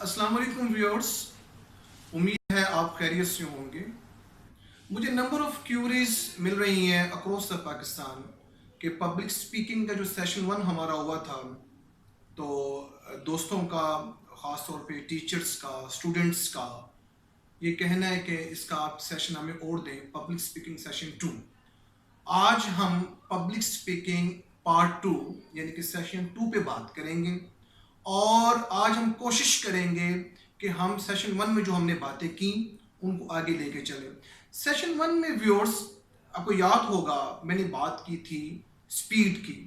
अस्सलाम वालेकुम व्यूअर्स। उम्मीद है आप खैरियत से होंगे। मुझे नंबर ऑफ क्यूरीज मिल रही हैं अक्रॉस द पाकिस्तान कि पब्लिक स्पीकिंग का जो सेशन 1 हमारा हुआ था, तो दोस्तों का, ख़ास तौर पे टीचर्स का, स्टूडेंट्स का ये कहना है कि इसका आप सेशन हमें और दें, पब्लिक स्पीकिंग सेशन 2। आज हम पब्लिक स्पीकिंग पार्ट 2 यानी कि सेशन 2 पे बात करेंगे और आज हम कोशिश करेंगे कि हम सेशन 1 में जो हमने बातें की उनको आगे लेके चलें। सेशन 1 में व्यूअर्स, आपको याद होगा मैंने बात की थी स्पीड की,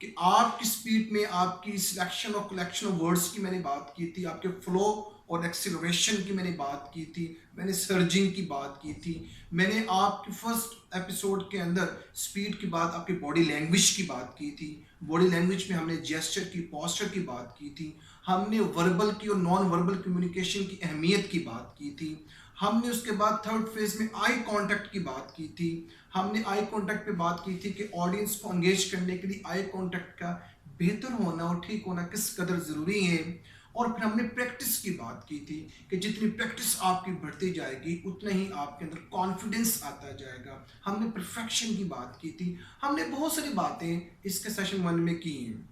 कि आपकी स्पीड में आपकी सिलेक्शन और कलेक्शन ऑफ वर्ड्स की मैंने बात की थी, आपके फ्लो और एक्सीलरेशन की मैंने बात की थी, मैंने सर्जिंग की बात की थी, मैंने आपके फर्स्ट एपिसोड के अंदर स्पीड की बात, आपकी बॉडी लैंग्वेज की बात की थी। बॉडी लैंग्वेज में हमने जेस्चर की, पोस्चर की बात की थी, हमने वर्बल की और नॉन वर्बल कम्युनिकेशन की अहमियत की बात की थी, हमने उसके बाद थर्ड फेज में आई कांटेक्ट की बात की थी। हमने आई कांटेक्ट पे बात की थी कि ऑडियंस को एंगेज करने के लिए आई कांटेक्ट का बेहतर होना और ठीक होना किस कदर ज़रूरी है। और फिर हमने प्रैक्टिस की बात की थी कि जितनी प्रैक्टिस आपकी बढ़ती जाएगी उतना ही आपके अंदर कॉन्फिडेंस आता जाएगा। हमने परफेक्शन की बात की थी। हमने बहुत सारी बातें इसके सेशन 1 में की हैं।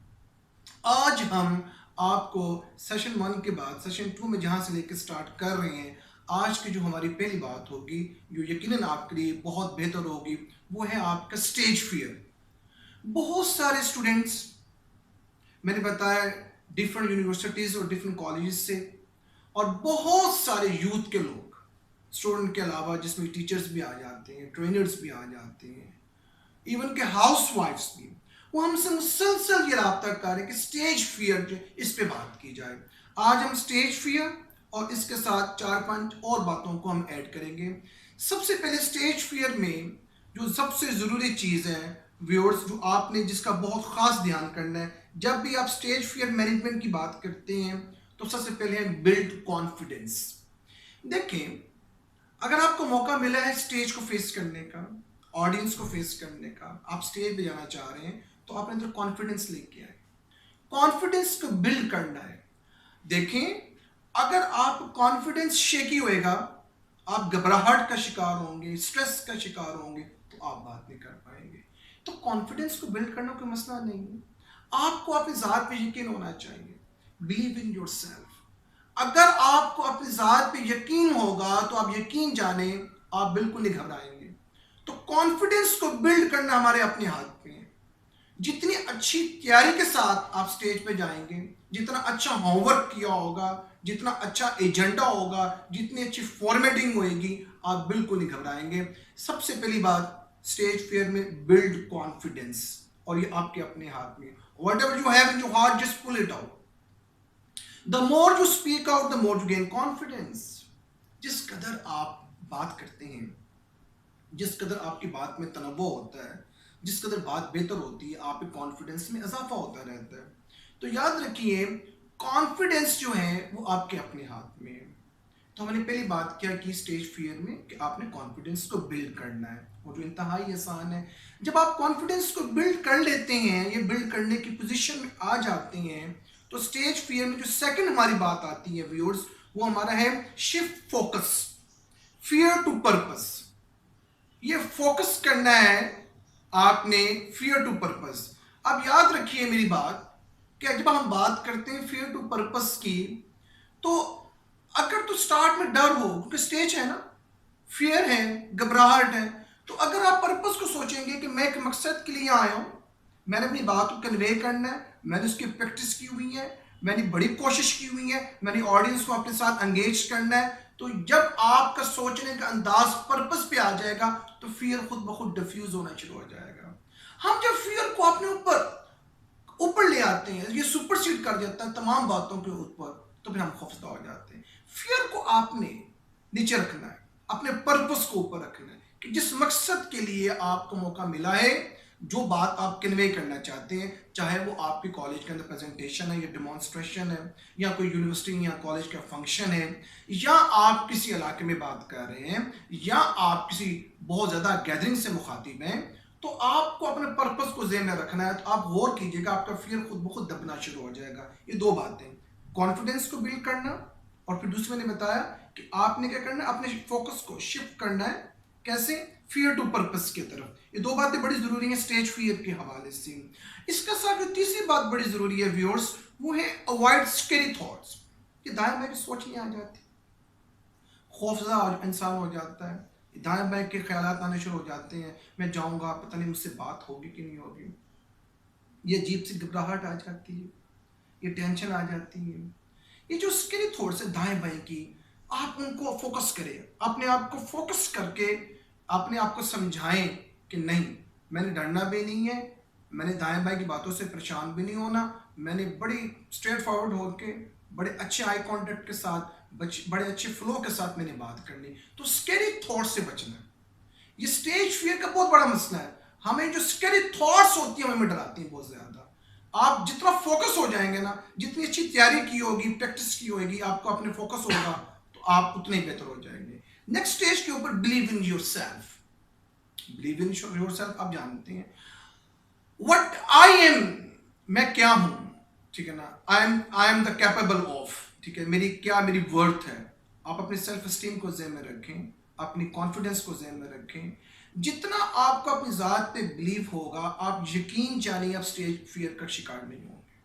आज हम आपको सेशन 1 के बाद सेशन 2 में जहाँ से लेकर स्टार्ट कर रहे हैं, आज की जो हमारी पहली बात होगी, जो यकीनन आपके लिए बहुत बेहतर होगी, वो है आपका स्टेज फियर। बहुत सारे स्टूडेंट्स, मैंने बताया, डिफरेंट यूनिवर्सिटीज़ और डिफरेंट कॉलेजेस से, और बहुत सारे यूथ के लोग, स्टूडेंट के अलावा जिसमें टीचर्स भी आ जाते हैं, ट्रेनर्स भी आ जाते हैं, इवन के हाउस वाइफ्स भी, वो हमसे मुसलसल ये रब्ता कर रहे हैं कि स्टेज फियर जो इस पे बात की जाए। आज हम स्टेज फियर और इसके साथ 4-5 और बातों को हम ऐड करेंगे। सबसे पहले स्टेज फियर में जो सबसे ज़रूरी चीज़ है व्यूअर्स, जो आपने जिसका बहुत ख़ास ध्यान करना है जब भी आप स्टेज फियर मैनेजमेंट की बात करते हैं, तो सबसे पहले है बिल्ड कॉन्फिडेंस। देखें, अगर आपको मौका मिला है स्टेज को फेस करने का, ऑडियंस को फेस करने का, आप स्टेज पे जाना चाह रहे हैं, तो आप अंदर कॉन्फिडेंस लेके आए। कॉन्फिडेंस को बिल्ड करना है। देखें, अगर आप कॉन्फिडेंस शेकी होएगा, आप घबराहट का शिकार होंगे, स्ट्रेस का शिकार होंगे, तो आप बात नहीं कर पाएंगे। तो कॉन्फिडेंस को बिल्ड करना कोई मसला नहीं है। आपको अपनी ज़ात पे यकीन होना चाहिए। Believe in your self. अगर आपको अपनी ज़ात पे यकीन होगा तो आप यकीन जाने, आप बिल्कुल नहीं घबराएंगे। तो कॉन्फिडेंस को बिल्ड करना हमारे अपने हाथ में है। जितनी अच्छी तैयारी के साथ आप स्टेज पे जाएंगे, जितना अच्छा होमवर्क किया होगा, जितना अच्छा एजेंडा होगा, जितनी अच्छी फॉर्मेटिंग होएगी, आप बिल्कुल नहीं घबराएंगे। सबसे पहली बात स्टेज फेयर में बिल्ड कॉन्फिडेंस, और ये आपके अपने हाथ में। Whatever you have in your heart, just pull it out. The more you speak out, the more you gain confidence. जिस कदर आप बात करते हैं, जिस कदर आपकी बात में तनव्वुर होता है, जिस कदर बात बेहतर होती है, आपके कॉन्फिडेंस में इजाफा होता रहता है। तो याद रखिए, कॉन्फिडेंस जो है वो आपके अपने हाथ में है। तो हमने पहली बात क्या की स्टेज फियर में, कि आपने कॉन्फिडेंस को बिल्ड करना है, और जो इंतहाई आसान है। जब आप कॉन्फिडेंस को बिल्ड कर लेते हैं, ये बिल्ड करने की पोजीशन में आ जाते हैं, तो स्टेज फियर में जो सेकंड हमारी बात आती है व्यूअर्स, वो हमारा है shift focus, fear to purpose. ये फोकस करना है आपने फियर टू पर्पस। अब याद रखिए मेरी बात, कि जब हम बात करते हैं फियर टू पर्पस की, तो अगर तो स्टार्ट में डर हो, क्योंकि स्टेज है ना, फियर है, घबराहट है, तो अगर आप पर्पस को सोचेंगे कि मैं एक मकसद के लिए आया हूं, मैंने अपनी बात को कन्वे करना है, मैंने उसकी प्रैक्टिस की हुई है, मैंने बड़ी कोशिश की हुई है, मैंने ऑडियंस को अपने साथ एंगेज करना है, तो जब आपका सोचने का अंदाज पर्पस पे आ जाएगा, तो फियर खुद ब खुद डिफ्यूज होना शुरू हो जाएगा। हम जब फियर को अपने ऊपर ले आते हैं, ये सुपरसीड कर देता है तमाम बातों के ऊपर, तो फिर हम खौफजदा हो जाते हैं। फियर को आपने नीचे रखना है, अपने पर्पस को ऊपर रखना है, कि जिस मकसद के लिए आपको मौका मिला है, जो बात आप कन्वे करना चाहते हैं, चाहे वो आपके कॉलेज के अंदर प्रेजेंटेशन है, या डेमोन्स्ट्रेशन है, या कोई यूनिवर्सिटी या कॉलेज का फंक्शन है, या आप किसी इलाके में बात कर रहे हैं, या आप किसी बहुत ज़्यादा गैदरिंग से मुखातिब हैं, तो आपको अपने पर्पस को ज़हन में रखना है। तो आप गौर कीजिएगा, आपका फियर खुद ब खुद दबना शुरू हो जाएगा। ये दो बातें, कॉन्फिडेंस को बिल्ड करना और फिर दूसरे मैंने बताया कि आपने क्या करना है, अपने फोकस को शिफ्ट करना है। कैसे? फियर टू पर्पस की तरफ। ये दो बातें बड़ी जरूरी हैं स्टेज फियर के हवाले से। इसका साथ जो तीसरी बात बड़ी जरूरी है व्यूअर्स, वो है अवॉइड स्कैरी थॉट्स। कि दाएं बाएं की सोच नहीं आ जाती, खौफजदा इंसान हो जाता है, दाएं बाएं के ख्यालात आने शुरू हो जाते हैं, मैं जाऊंगा पता नहीं मुझसे बात होगी कि नहीं होगी, ये अजीब सी घबराहट आ जाती है, ये टेंशन आ जाती है। ये जो स्कैरी थॉट्स है दाएं बाएं की, आप उनको फोकस करें, अपने आप को फोकस करके अपने आप को समझाएं कि नहीं, मैंने डरना भी नहीं है, मैंने दाएं बाएं की बातों से परेशान भी नहीं होना, मैंने बड़ी स्ट्रेट फॉरवर्ड होकर बड़े अच्छे आई कांटेक्ट के साथ बड़े अच्छे फ्लो के साथ मैंने बात करनी। तो स्कैरी थॉट से बचना, ये स्टेज फियर का बहुत बड़ा मसला है। हमें जो स्कैरी थॉट्स होती हैं हमें डराती हैं बहुत ज्यादा। आप जितना फोकस हो जाएंगे ना, जितनी अच्छी तैयारी की होगी, प्रैक्टिस की होगी, आपको अपने फोकस होगा, तो आप उतने ही बेहतर हो जाएंगे। नेक्स्ट स्टेज के ऊपर believe in your self. Believe in your self, आप जानते हैं व्हाट आई एम, मैं क्या हूं, ठीक है ना, आई एम द कैपेबल ऑफ, ठीक है, मेरी वर्थ है। आप अपनी सेल्फ एस्टीम को ज़हन में रखें, अपनी कॉन्फिडेंस को ज़हन में रखें। जितना आपको अपनी ज़ात पे बिलीव होगा, आप यकीन जानिए आप स्टेज फियर का शिकार नहीं होंगे।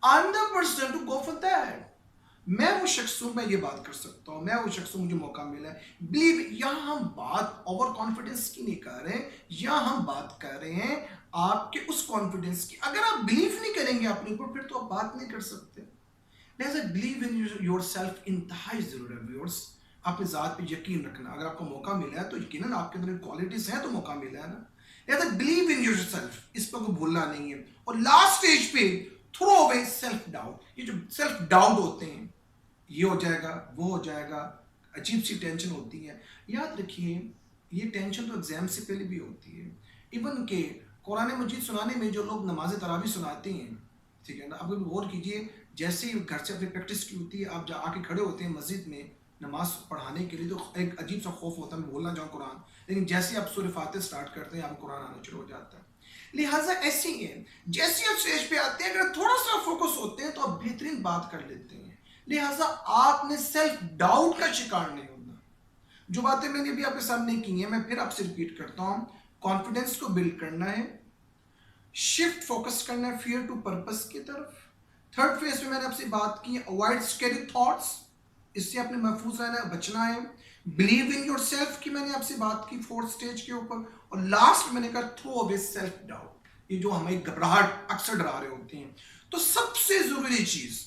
I am the person to go for that. मैं वो शख्स हूं, मैं ये बात कर सकता हूं, मैं वो शख्स हूं, मुझे मौका मिला है। बिलीव, यहां हम बात ओवर कॉन्फिडेंस की नहीं कर रहे, यहां हम बात कर रहे हैं आपके उस कॉन्फिडेंस की। अगर आप बिलीव नहीं करेंगे अपने ऊपर, फिर तो आप बात नहीं कर सकते। लिहाजा बिलीव इन योर सेल्फ इंतहाई जरूरी है व्यूअर्स। अपनी ज़ात पे यकीन रखना, अगर आपको मौका मिला है तो यकीनन आपके अंदर क्वालिटीज हैं तो मौका मिला है ना। लिहाजा बिलीव इन योर सेल्फ, इस पर कोई भूलना नहीं है। और लास्ट स्टेज पे थ्रो अवे सेल्फ डाउट। ये जो सेल्फ डाउट होते हैं, ये हो जाएगा, वो हो जाएगा, अजीब सी टेंशन होती है। याद रखिए ये टेंशन तो एग्जाम से पहले भी होती है। इवन के कुरान मजीद सुनाने में जो लोग नमाज तरावी सुनाते हैं, ठीक है ना, आप गौर कीजिए, जैसे ही घर से अपनी प्रैक्टिस की होती है, आप जा आके खड़े होते हैं मस्जिद में नमाज पढ़ाने के लिए, तो एक अजीब सा खौफ होता है मैं बोलना चाहूँ कुरान, लेकिन जैसे आप सूरह फातिहा स्टार्ट करते हैं आप कुरान आना शुरू हो जाता है। लिहाजा ऐसी है, जैसे आप स्टेज पे आते हैं अगर थोड़ा सा फोकस होते हैं तो आप बेहतरीन बात कर लेते हैं। लिहाजा आपने सेल्फ डाउट का शिकार नहीं होना। जो बातें मैंने अभी आपके सामने की हैं मैं फिर आपसे रिपीट करता हूं। कॉन्फिडेंस को बिल्ड करना है, शिफ्ट फोकस करना है फियर टू पर्पस की तरफ। थर्ड फेज में मैंने आपसे बात की अवॉइड स्कैरी थॉट्स, इससे आपने महफूज रहना है, बचना है। बिलीव इन योर सेल्फ की मैंने आपसे बात की फोर्थ स्टेज के ऊपर। और लास्ट मैंने कहा थ्रो अवे सेल्फ डाउट, ये जो हमें घबराहट अक्सर डरा रहे होते हैं। तो सबसे जरूरी चीज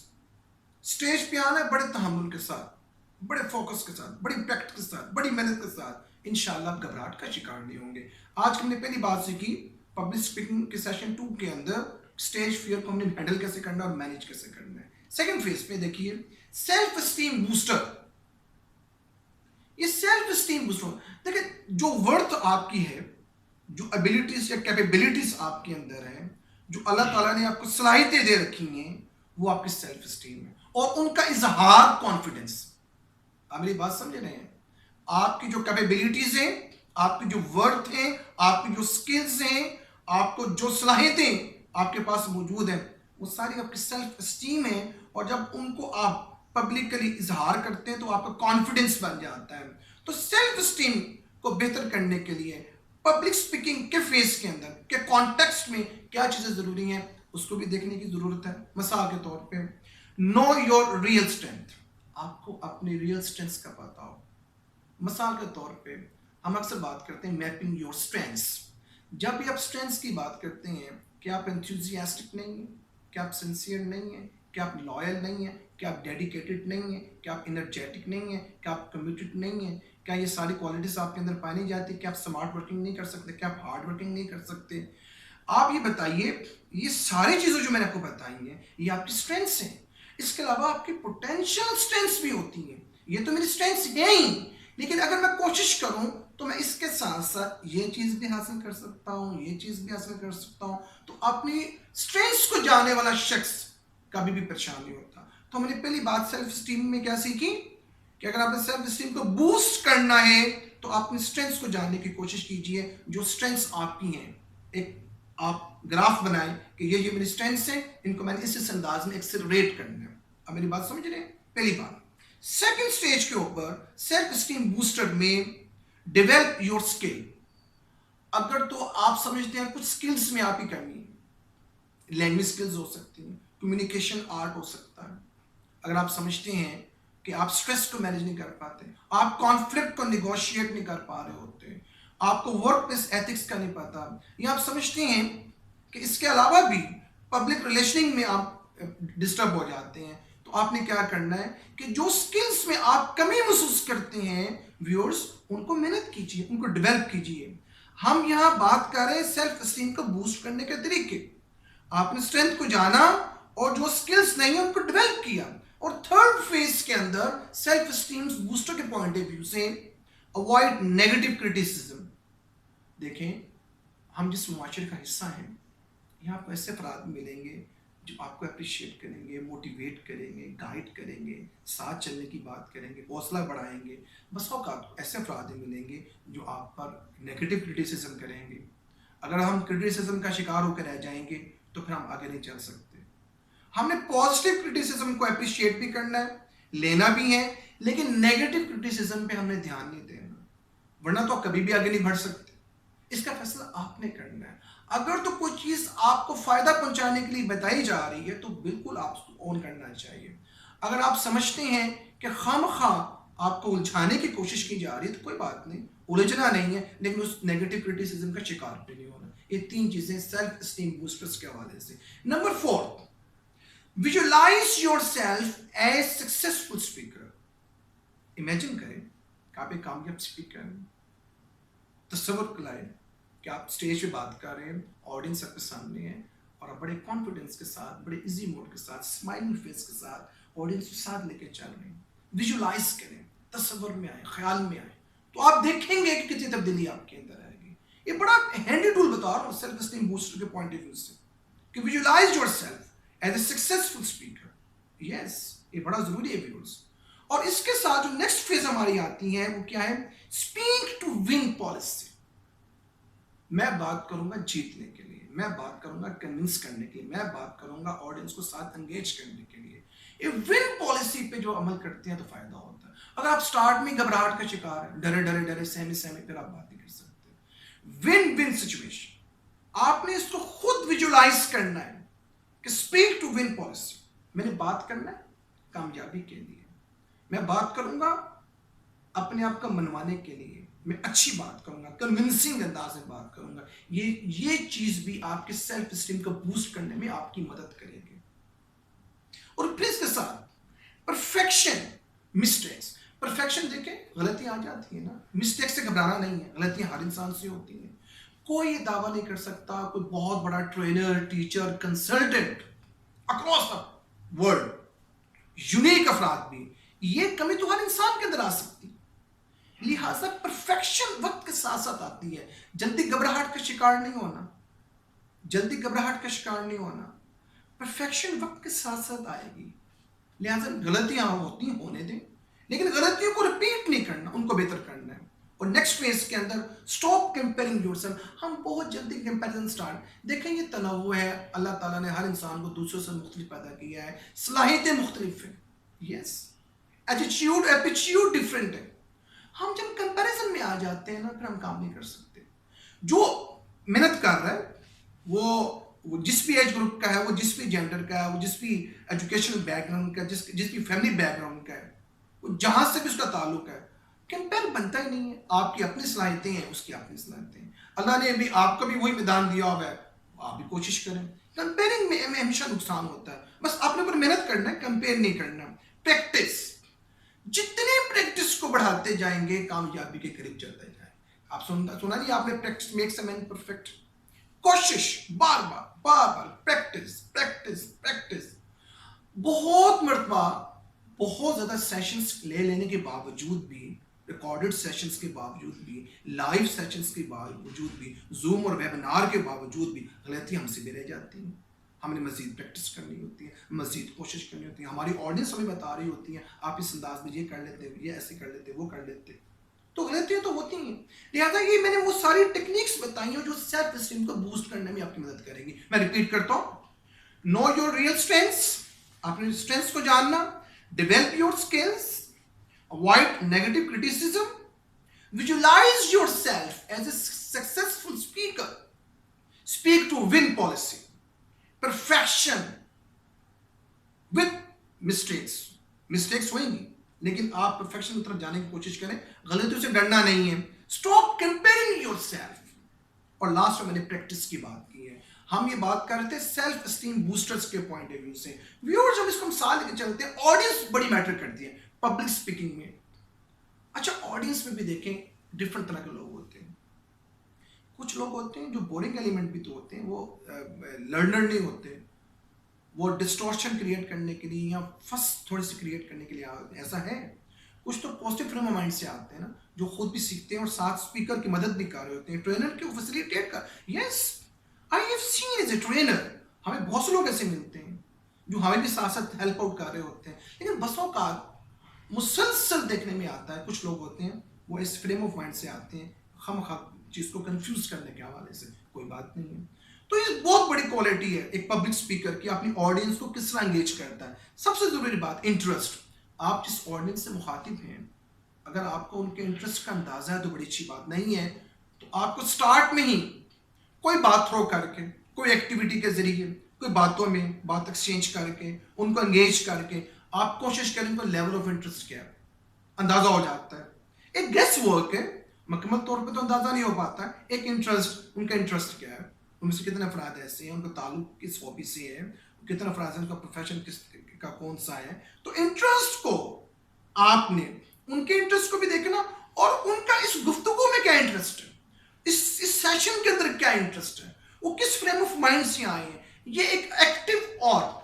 स्टेज पे आना है बड़े तहम्मुल के साथ, बड़े फोकस के साथ, बड़ी प्रैक्टिस के साथ, बड़ी मेहनत के साथ, इंशाल्लाह आप घबराहट का शिकार नहीं होंगे। आज हमने पहली बात सीखी पब्लिक स्पीकिंग के सेशन 2 के अंदर स्टेज फियर को हमने हैंडल कैसे करना और मैनेज कैसे करना है। सेकंड फेज पे देखिए सेल्फ एस्टीम बूस्टर। ये सेल्फ एस्टीम बूस्टर देखिए, जो वर्थ आपकी है, जो एबिलिटीज या कैपेबिलिटीज आपके अंदर है, जो अल्लाह ताला ने आपको सलाहियतें दे रखी हैं, वो आपकी सेल्फ एस्टीम है और उनका इजहार कॉन्फिडेंस। आप मेरी बात समझ रहे हैं? आपकी जो कैपेबिलिटीज हैं, आपकी जो वर्थ है, आपकी जो स्किल्स हैं, आपको जो सलाहियतें आपके पास मौजूद हैं, वो सारी आपकी सेल्फ एस्टीम है। और जब उनको आप पब्लिकली इजहार करते हैं तो आपका कॉन्फिडेंस बन जाता है। तो सेल्फ एस्टीम को बेहतर करने के लिए पब्लिक स्पीकिंग के फेज के अंदर के कॉन्टेक्स्ट में क्या चीजें जरूरी हैं उसको भी देखने की जरूरत है। मिसाल के तौर पे नो योर रियल स्ट्रेंथ, आपको अपनी रियल स्ट्रेंथ का पता हो। मिसाल के तौर पे हम अक्सर बात करते हैं मैपिंग योर स्ट्रेंथ्स। जब भी आप स्ट्रेंथ्स की बात करते हैं, क्या आप एंथुसियास्टिक नहीं है, क्या आप सिंसियर नहीं है, क्या आप लॉयल नहीं है, क्या आप डेडिकेटेड नहीं है, क्या आप इनर्जेटिक नहीं है, क्या आप कमिटेड नहीं है, क्या ये सारी क्वालिटीज आपके अंदर पाई जाती है? क्या आप स्मार्ट वर्किंग नहीं कर सकते, क्या आप हार्ड वर्किंग नहीं कर सकते? आप ये बताइए, ये सारी चीजें जो मैंने आपको बताई हैं ये आपकी स्ट्रेंथ्स हैं। इसके अलावा आपकी पोटेंशियल स्ट्रेंथ्स भी होती हैं। ये तो मेरी स्ट्रेंथ्स है ही, लेकिन अगर मैं कोशिश करूं तो मैं इसके साथ साथ ये चीज भी हासिल कर सकता हूं, ये चीज भी हासिल कर सकता हूं। तो अपनी स्ट्रेंथ्स को जानने वाला शख्स कभी भी परेशान नहीं होता। तो हमने पहली बात सेल्फ स्टीम में क्या सीखी कि अगर आपने सेल्फ स्टीम को बूस्ट करना है तो अपनी स्ट्रेंथ्स को जानने की कोशिश कीजिए। जो स्ट्रेंथ्स आपकी हैं, एक आप ग्राफ बनाएं कि ये मेरी स्ट्रेंथ्स हैं, इनको मैंने इस अंदाज में एक्सेलरेट करना है। अब मेरी बात समझ रहे हैं? पहली बात। सेकंड स्टेज के ऊपर सेल्फ स्टीम बूस्टर में डेवलप योर स्किल। अगर तो आप समझते हैं कुछ स्किल्स में आपकी कमी है, लैंग्वेज स्किल्स हो सकती हैं, कम्युनिकेशन आर्ट हो सकता है। अगर आप समझते हैं कि आप स्ट्रेस को मैनेज नहीं कर पाते, आप कॉन्फ्लिक्ट को निगोशिएट नहीं कर पा रहे होते, आपको वर्क प्लेस एथिक्स का नहीं पता, या आप समझते हैं कि इसके अलावा भी पब्लिक रिलेशनिंग में आप डिस्टर्ब हो जाते हैं, तो आपने क्या करना है कि जो स्किल्स में आप कमी महसूस करते हैं व्यूअर्स, उनको मेहनत कीजिए, उनको डेवलप कीजिए। हम यहाँ बात कर रहे हैं सेल्फ स्टीम को बूस्ट करने के तरीके। आपने स्ट्रेंथ को जाना और जो स्किल्स नहीं है उनको डेवलप किया। और थर्ड फेज के अंदर सेल्फ स्टीम बूस्टर के पॉइंट ऑफ व्यू से अवॉइड नेगेटिव क्रिटिसिज्म। देखें, हम जिस मुआशरे का हिस्सा हैं, यहाँ आपको ऐसे अफराद मिलेंगे जो आपको अप्रिशिएट करेंगे, मोटिवेट करेंगे, गाइड करेंगे, साथ चलने की बात करेंगे, हौसला बढ़ाएंगे। बस औकात ऐसे अफराद मिलेंगे जो आप पर नेगेटिव क्रिटिसिज्म करेंगे। अगर हम क्रिटिसिज्म का शिकार होकर रह जाएंगे तो फिर हम आगे नहीं चल सकते। हमने पॉजिटिव क्रिटिसिज्म को अप्रिशिएट भी करना है, लेना भी है, लेकिन नेगेटिव क्रिटिसिज्म पे हमने ध्यान नहीं देना, वरना तो कभी भी आगे नहीं बढ़ सकते। इसका फैसला आपने करना है। अगर तो कोई चीज आपको फायदा पहुंचाने के लिए बताई जा रही है तो बिल्कुल आपको ऑन करना चाहिए। अगर आप समझते हैं कि खामखा आपको उलझाने की कोशिश की जा रही है तो कोई बात नहीं, उलझना नहीं है, लेकिन उस नेगेटिव क्रिटिसिज्म का शिकार भी नहीं होना। ये तीन चीजें सेल्फ स्टीम बूस्टर्स के हवाले से। Number 4, visualise yourself as successful speaker. Imagine करें कि आप एक कामयाब स्पीकर हैं। तस्वीर लाएं कि आप स्टेज पे बात कर रहे हैं, ऑडियंस आपके सामने है, और आप बड़े कॉन्फिडेंस के साथ, बड़े इजी मोड के साथ, स्माइलिंग फेस के साथ ऑडियंस के साथ लेके चल रहे हैं। विजुअलाइज करें, तस्वीर में आए, ख्याल में आए, तो आप देखेंगे कि कितनी तब्दीली आपके अंदर आएगी। ये बड़ा हैंडी टूल बता रहा हूँ सेल्फ स्टीम बूस्टर के पॉइंट ऑफ व्यू से, कि visualise yourself as a successful speaker. Yes, ये बड़ा जरूरी है व्यूअर्स। और इसके साथ जो नेक्स्ट फेज हमारी आती है वो क्या है? Speak to win policy. मैं बात करूंगा जीतने के लिए, मैं बात करूंगा कन्विंस करने के लिए, मैं बात करूंगा ऑडियंस को साथ एंगेज करने के लिए। ये विन पॉलिसी पे जो अमल करते हैं तो फायदा होता है। अगर आप स्टार्ट में घबराहट का शिकार है, डरे डरे डरे, सहमे सहमे, फिर आप बात नहीं कर सकते। विन विन सिचुएशन, आपने इसको खुद विजुअलाइज करना है कि स्पीक टू विन पॉलिसी। मैंने बात करना है कामयाबी के लिए, मैं बात करूंगा अपने आप को मनवाने के लिए, मैं अच्छी बात करूंगा, कन्विंसिंग अंदाज में बात करूंगा। ये चीज भी आपके सेल्फ स्टीम को बूस्ट करने में आपकी मदद करेगी। और फिर इसके साथ परफेक्शन, मिस्टेक्स। परफेक्शन देखें, गलतियां आ जाती है ना, मिस्टेक से घबराना नहीं है, गलतियां हर इंसान से होती हैं। कोई ये दावा नहीं कर सकता, कोई बहुत बड़ा trainer, teacher, consultant across the world, unique अफराद भी, ये कमी तो हर इंसान के अंदर आ सकती है। लिहाजा परफेक्शन वक्त के साथ साथ आती है। जल्दी घबराहट का शिकार नहीं होना, जल्दी घबराहट का शिकार नहीं होना। परफेक्शन वक्त के साथ साथ आएगी। लिहाजा गलतियां होती होने दें, लेकिन गलतियों को रिपीट नहीं करना, उनको बेहतर करना है। और नेक्स्ट फेज के अंदर स्टॉप कंपेयरिंग योरसेल्फ। हम बहुत जल्दी कंपैरिजन स्टार्ट, देखें ये तनव्वु है, अल्लाह ताला ने हर इंसान को दूसरों से मुख्तलिफ पैदा किया है, सलाहियतें मुख्तलिफ हैं, यस, एटीट्यूड डिफरेंट है। हम जब कंपैरिजन में आ जाते हैं ना, फिर हम काम नहीं कर सकते। जो मेहनत कर रहा है वो जिस भी एज ग्रुप का है, वो जिस भी जेंडर का है, वो जिस भी एजुकेशनल बैकग्राउंड का, जिस भी फैमिली बैकग्राउंड का है, वो जहां से भी उसका ताल्लुक है, कंपेयर बनता ही नहीं है। आपकी अपनी सलाहियतें हैं, उसकी अपनी सलाहियतें हैं। अल्लाह ने भी आपको भी वही मैदान दिया हुआ है, आप भी कोशिश करें। कंपेयरिंग में हमेशा नुकसान होता है। बस आपने ऊपर मेहनत करना है, कंपेयर नहीं करना। प्रैक्टिस, जितने प्रैक्टिस को बढ़ाते जाएंगे कामयाबी के करीब चलते जाएंगे। आप सुना नहीं आपने, practice makes a man perfect. कोशिश, बार बार प्रैक्टिस प्रैक्टिस प्रैक्टिस। बहुत मर्तबा बहुत ज्यादा सेशंस लेने के बावजूद भी, रिकॉर्डेड सेशंस के बावजूद भी, लाइव सेशंस के बावजूद भी, जूम और वेबिनार के बावजूद भी गलतियां हमसे भी रह जाती हैं। हमने मजीद प्रैक्टिस करनी होती है, मजीद कोशिश करनी होती है। हमारी ऑडियंस हमें बता रही होती है, आप इस अंदाज में ये कर लेते, ये ऐसे कर लेते, वो कर लेते, तो गलतियां तो होती हैं। लिहाजा ये मैंने वो सारी टेक्निक्स बताई हैं जो सेल्फ स्टीम को बूस्ट करने में आपकी मदद करेंगी। मैं रिपीट करता हूँ, नो योर रियल स्ट्रेंथ्स, अपने स्ट्रेंथ्स को जानना, Develop your skills, avoid negative criticism, visualize yourself as a successful speaker, speak to win policy, perfection with mistakes होंगी, लेकिन आप परफेक्शन की तरफ जाने की कोशिश करें, गलतियों से डरना नहीं है, स्टॉप कंपेयरिंग योरसेल्फ। और लास्ट में मैंने प्रैक्टिस की बात की है। हम ये बात कर रहे थे सेल्फ एस्टीम बूस्टर्स के पॉइंट ऑफ व्यू से। व्यूअर्स, जब इसको हम साथ लेके चलते हैं, ऑडियंस बड़ी मैटर करती है पब्लिक स्पीकिंग में। अच्छा, ऑडियंस में भी देखें डिफरेंट तरह के लोग होते हैं। कुछ लोग होते हैं जो बोरिंग एलिमेंट भी तो होते हैं, वो लर्नर नहीं होते, वो डिस्टॉर्शन क्रिएट करने के लिए या फस थोड़ी सी क्रिएट करने के लिए ऐसा है। कुछ तो पॉजिटिव फ्रेम ऑफ माइंड से आते हैं ना, जो खुद भी सीखते हैं और साथ स्पीकर की मदद भी कर रहे होते हैं, ट्रेनर के फैसिलिटेट कर। Yes, I have seen as a trainer, हमें बहुत से लोग ऐसे मिलते हैं जो हमें भी साथ साथ हेल्प आउट कर रहे होते हैं। लेकिन बसों का मुसलसल देखने में आता है, कुछ लोग होते हैं वो इस फ्रेम ऑफ माइंड से आते हैं, खामखा चीज़ को कंफ्यूज करने के हवाले से। कोई बात नहीं है। तो ये बहुत बड़ी क्वालिटी है एक पब्लिक स्पीकर की, अपनी ऑडियंस को किस तरह एंगेज करता है। सबसे जरूरी बात इंटरेस्ट। आप जिस ऑडियंस से मुखातिब हैं, अगर आपको उनके इंटरेस्ट का अंदाजा है तो बड़ी अच्छी बात नहीं है, तो आपको स्टार्ट में ही कोई बात थ्रो करके, कोई एक्टिविटी के जरिए, कोई बातों में बात एक्सचेंज करके, उनको एंगेज करके आप कोशिश करें तो लेवल ऑफ इंटरेस्ट क्या है अंदाजा हो जाता है। एक गेस वर्क है, मुकम्मल तौर पे तो अंदाजा नहीं हो पाता है। एक इंटरेस्ट, उनका इंटरेस्ट क्या है, उनमें से कितने अफराद ऐसे हैं, उनका ताल्लुक किस हॉबी से है, कितने अफराद हैं, उनका प्रोफेशन किस का कौन सा है। तो इंटरेस्ट को आपने, उनके इंटरेस्ट को भी देखना और उनका इस गुफ्तगू में क्या इंटरेस्ट है, इस सेशन के अंदर क्या इंटरेस्ट है, वो किस फ्रेम ऑफ माइंड से आए हैं। ये एक एक्टिव और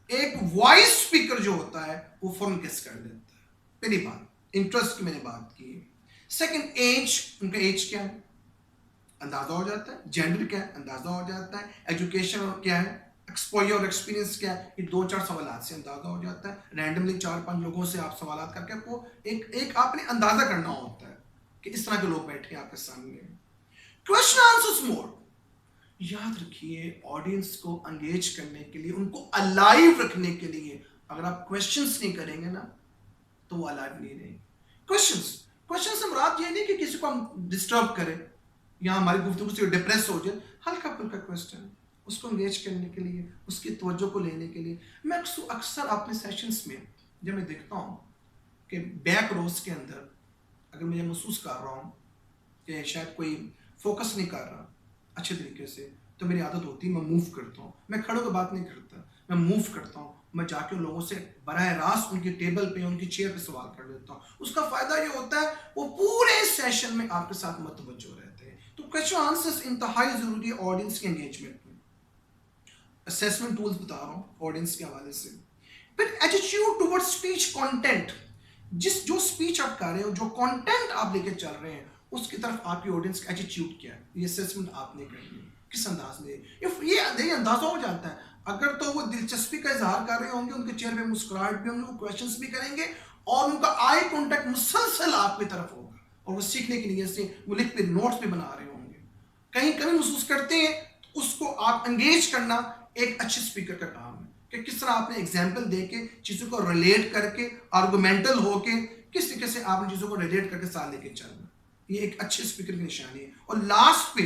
एक वॉइस स्पीकर जो होता है वो फौरन गेस कर लेता है। पहली बात इंटरेस्ट की मैंने बात की। सेकंड, एज, उनका एज क्या है अंदाजा हो जाता है, जेंडर क्या है अंदाजा हो जाता है, एजुकेशन क्या है, एक्सपोजर और एक्सपीरियंस क्या है, ये 2-4 सवाल से अंदाजा हो जाता है। रैंडमली 4-5 लोगों से आप सवाल करके आपको एक आपने अंदाजा करना होता है कि इस तरह के लोग बैठे हैं आपके सामने। क्वेश्चन आंसर्स मोड, याद रखिए ऑडियंस को एंगेज करने के लिए, उनको अलाइव रखने के लिए अगर आप क्वेश्चंस नहीं करेंगे ना तो वो अलाइव नहीं रहेंगे। क्वेश्चन से मुराद ये नहीं कि किसी को हम डिस्टर्ब करें या हमारी गुफ्तगू से डिप्रेस हो जाए, हल्का फुल्का क्वेश्चन उसको एंगेज करने के लिए, उसकी तवज्जो को लेने के लिए। मैं अक्सर अपने सेशंस में जब मैं देखता हूँ कि बैक रोज के अंदर अगर मैं महसूस कर रहा हूँ कि शायद कोई फोकस नहीं कर रहा अच्छे तरीके से, तो मेरी आदत होती है मैं मूव करता हूँ। मैं खड़े होकर बात नहीं करता, मैं मूव करता हूँ। मैं जाके उन लोगों से बराह रास्त उनकी टेबल पे, उनकी चेयर पे सवाल कर लेता हूँ। उसका फायदा ये होता है वो पूरे सेशन में आपके साथ मतवज्जो रहते हैं। तो क्वेश्चन आंसर्स इंतहाई जरूरी है ऑडियंस के एंगेजमेंट में। असेसमेंट टूल्स बता रहा हूँ ऑडियंस के हवाले से। फिर एटीट्यूड टुवर्ड्स स्पीच कंटेंट, जो स्पीच आप कर रहे हो, जो कंटेंट आप लेके चल रहे हैं, उसकी तरफ आपकी ऑडियंस का एटीट्यूड क्या है, ये असेसमेंट आपने करनी है। किस अंदाज में ये अंदाजा हो जाता है। अगर तो वो दिलचस्पी का इजहार कर रहे होंगे, उनके चेहरे पे मुस्कुराहट भी होंगे, वो क्वेश्चंस भी करेंगे और उनका आई कांटेक्ट मुसलसल आपकी तरफ होगा और वो सीखने की नीयत से वो लिख पे नोट्स भी बना रहे होंगे। कहीं कभी महसूस करते हैं तो उसको आप एंगेज करना एक अच्छे स्पीकर का काम है कि किस तरह आपने एग्जाम्पल दे के चीज़ों को रिलेट करके, आर्गुमेंटल होके किस तरीके से आपने चीज़ों को रिलेट करके साथ लेके चलना, ये एक अच्छे स्पीकर की निशानी है। और लास्ट पे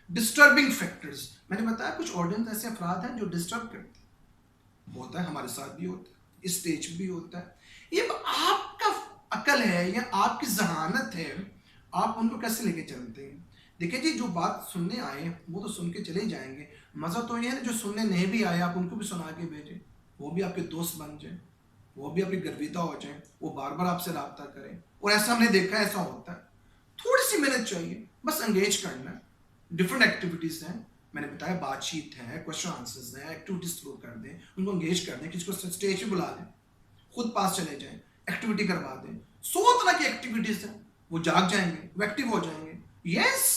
डिस्टर्बिंग फैक्टर्स, मैंने बताया कुछ ऑडियंस ऐसे अफराद हैं जो डिस्टर्ब करते हैं, होता है हमारे साथ भी होता है, इस स्टेज भी होता है। ये आपका अकल है या आपकी जहानत है, आप उनको कैसे लेके चलते हैं। देखिए जी, जो बात सुनने आए वो तो सुन के चले जाएंगे, मज़ा तो ये है ना जो सुनने नहीं भी आए आप उनको भी सुना के भेजें, वो भी आपके दोस्त बन जाए, वो भी आपकी गर्विता हो जाए, वो बार बार आपसे रब्ता करें। और ऐसा हमने देखा है, ऐसा होता है। थोड़ी सी मेहनत चाहिए, बस एंगेज करना है। डिफरेंट एक्टिविटीज़ हैं, मैंने बताया बातचीत है, क्वेश्चन आंसर्स हैं, एक्टिविटीज थ्रू कर दें, उनको एंगेज कर दें, किसी को स्टेज पे बुला दें, खुद पास चले जाएं, एक्टिविटी करवा दें। 100 तरह की एक्टिविटीज़ हैं, वो जाग जाएंगे, वो एक्टिव हो जाएंगे। यस,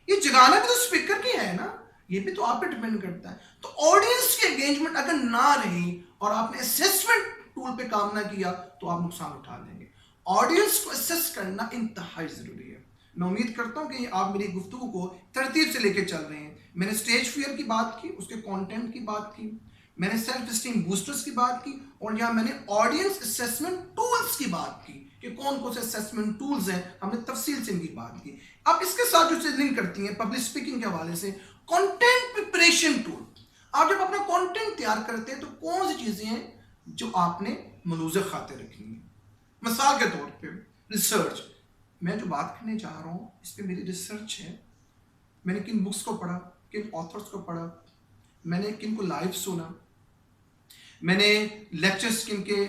ये जगाना भी तो स्पीकर की है ना, ये भी तो आप पे डिपेंड करता है। तो ऑडियंस की एंगेजमेंट अगर ना रही और आपने असेसमेंट टूल पे काम ना किया तो आप नुकसान उठा लेंगे। ऑडियंस को असेस करना इंतहाई जरूरी है। मैं उम्मीद करता हूं कि आप मेरी गुफ्तगू को तरतीब से लेके चल रहे हैं। मैंने स्टेज फियर की बात की, उसके कंटेंट की बात की, मैंने सेल्फ स्टीम बूस्टर्स की बात की, और यहाँ मैंने ऑडियंस असेसमेंट टूल्स की बात की कि कौन कौन से असेसमेंट टूल्स हैं, हमने तफसील से इनकी बात की। अब इसके साथ जो चीज़ लिंक करती हैं पब्लिक स्पीकिंग के हवाले से, कंटेंट प्रिपरेशन टूल। आप जब अपना कंटेंट तैयार करते हैं तो कौन सी चीज़ें हैं जो आपने मलूज़ खाते रखनी है। मिसाल के तौर पे रिसर्च, मैं जो बात करने जा रहा हूँ इस पर मेरी रिसर्च है। मैंने किन बुक्स को पढ़ा, किन ऑथर्स को पढ़ा, मैंने किन को लाइव सुना, मैंने लेक्चर्स किन के